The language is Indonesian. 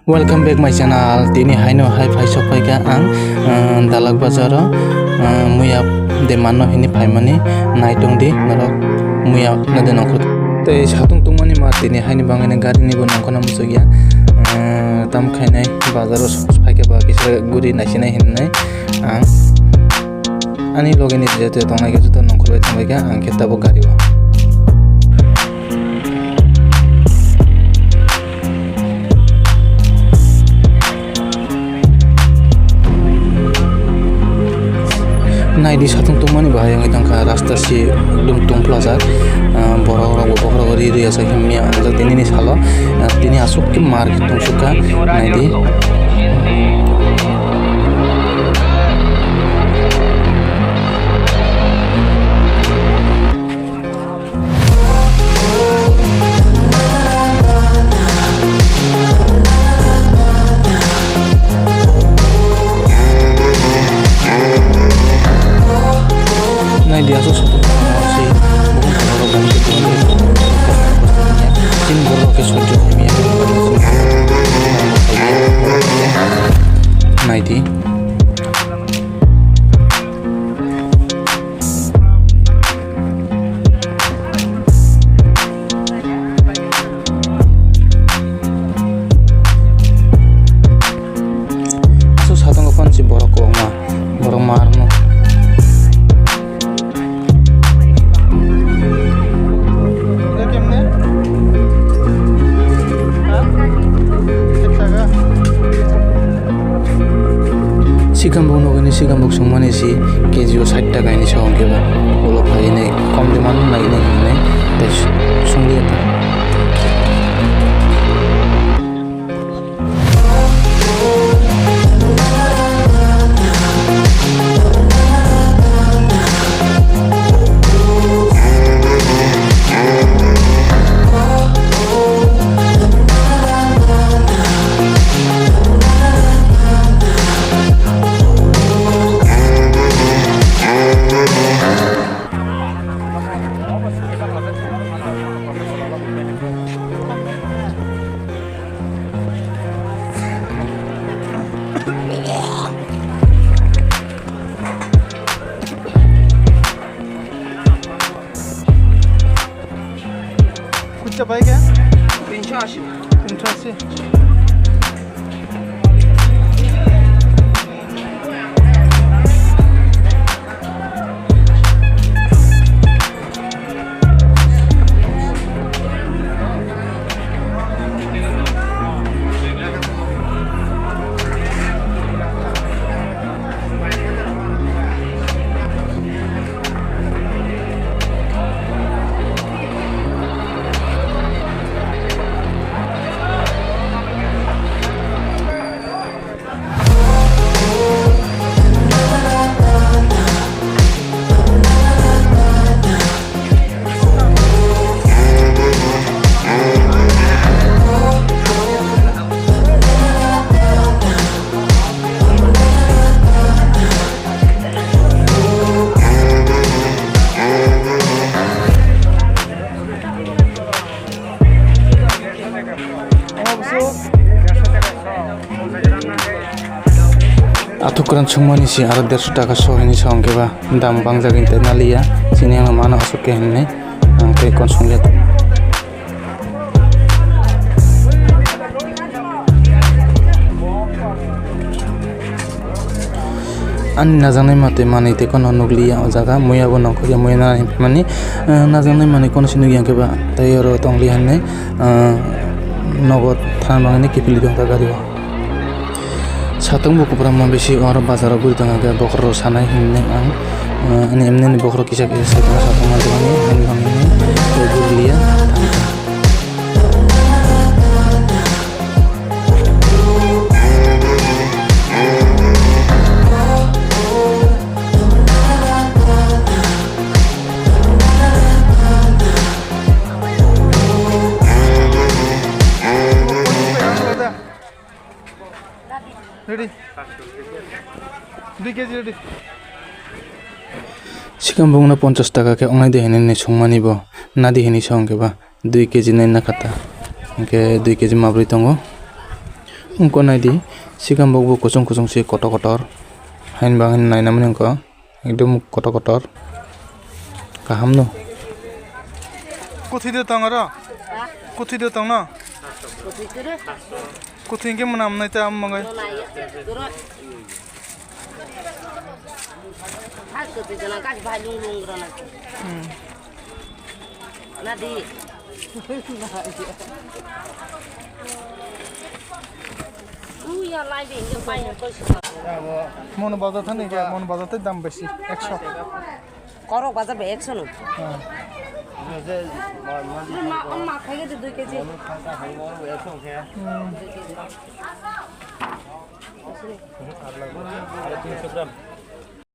Welcome back my channel. Tini haino hai phai sopaika ang Dalak Bazaro muya de mano hini phaimani naitung di narok muya nade nongkho te satung tungmani ma tini haini bangene gari ni bo nongkhona musogya tam khainai bazaro phaike ba kisra guri nasinai hinnai ang ani logeni jete tongai ge juto nongkhorbai thangbaika ang ketabo gari o nai di satung tungmani bahaya ngai tangka rasta si dum tung plaza borok gori ri asa himya angja tini ni salo tini asuk ki market tung suka nai di dia susu si bukan kalau bantu ini baru ke suju ini naidi sus hatong kapan si borok marno Sikambuk nogini sikambuk sungmani si kejio 60 taka ini songkeba ulo phai ne kom diman nai ne te sungliata कुछ बाइक है 380 atukuran sungmani si aro 150 taka so hini songkeba dam bangjagin te nalia sini ang mana asuke henne ang te konsumliat ani najanai mate mani te kono nuglia o jaga muya bo nongko ya muya na mani najanai mani kono sinu yang keba tayoro tongli hanne nogot than bangani kipili dong ta gari satung buku pramma besi orang bazar guri tengah ga bokro sanai hinne ang ani emne bokro kisa kisa satung majani han bangini gurlia ready 2 kg ready sikambung na 50 taka ke ongai de hene songmani bo nadi hini songke ba 2 kg nai na kata ke 2 kg mabri tongo Ungko naidi sikam bokbo kusung kusung si kotor hain bang hain naina mani ungko ekdom kotor kaham no Kuthi dia tang ara? Kuthi dia tang na? Kuthi ke mana amnai ta am mangai? Mon bazar tha nahi kya? Mon bazar te dam beshi 100. Korok bazar be 100 no. 엄마 가게도 2kg.